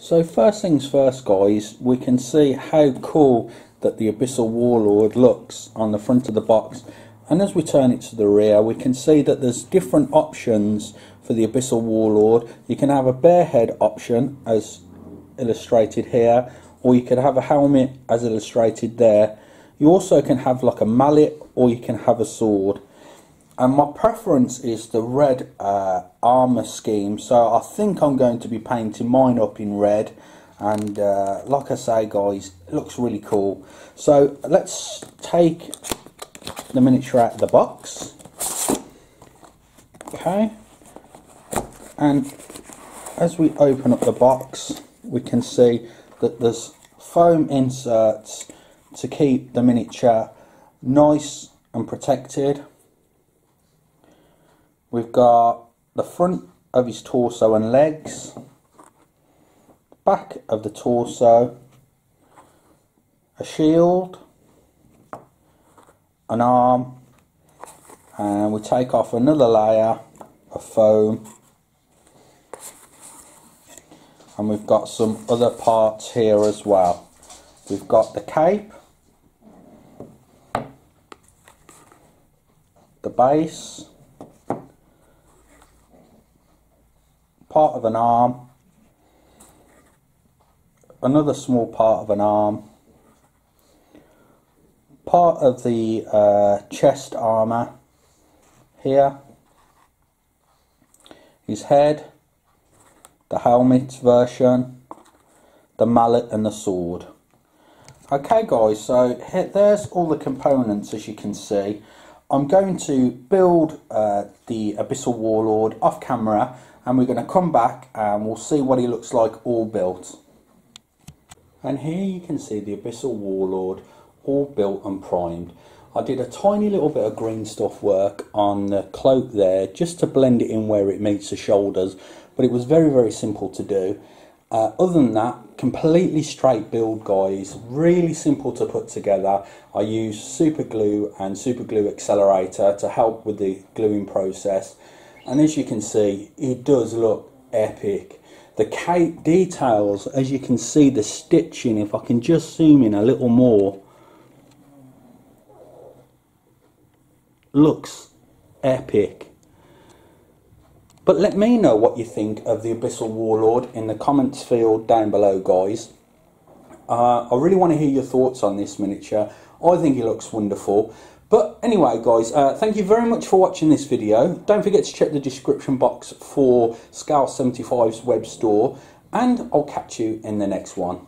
So first things first, guys, we can see how cool that the Abyssal Warlord looks on the front of the box, and as we turn it to the rear we can see that there's different options for the Abyssal Warlord. You can have a bare head option as illustrated here, or you could have a helmet as illustrated there. You also can have like a mallet, or you can have a sword. And my preference is the red armour scheme, so I think I'm going to be painting mine up in red. And like I say, guys, it looks really cool. So let's take the miniature out of the box. Okay, and as we open up the box we can see that there's foam inserts to keep the miniature nice and protected. We've got the front of his torso and legs, back of the torso, a shield, an arm, and we take off another layer of foam, and we've got some other parts here as well. We've got the cape, the base, part of an arm, another small part of an arm, part of the chest armour here, his head, the helmet version, the mallet and the sword. Okay guys, so here, there's all the components as you can see. I'm going to build the Abyssal Warlord off camera, and we're going to come back and we'll see what he looks like all built. And here you can see the Abyssal Warlord all built and primed. I did a tiny little bit of green stuff work on the cloak there just to blend it in where it meets the shoulders, but it was very simple to do. Other than that, completely straight build, guys, really simple to put together. I used super glue and super glue accelerator to help with the gluing process, and as you can see it does look epic. The cape details, as you can see the stitching, if I can just zoom in a little more, looks epic. But let me know what you think of the Abyssal Warlord in the comments field down below, guys. I really want to hear your thoughts on this miniature. I think it looks wonderful. But anyway, guys, thank you very much for watching this video. Don't forget to check the description box for Scale 75's web store, and I'll catch you in the next one.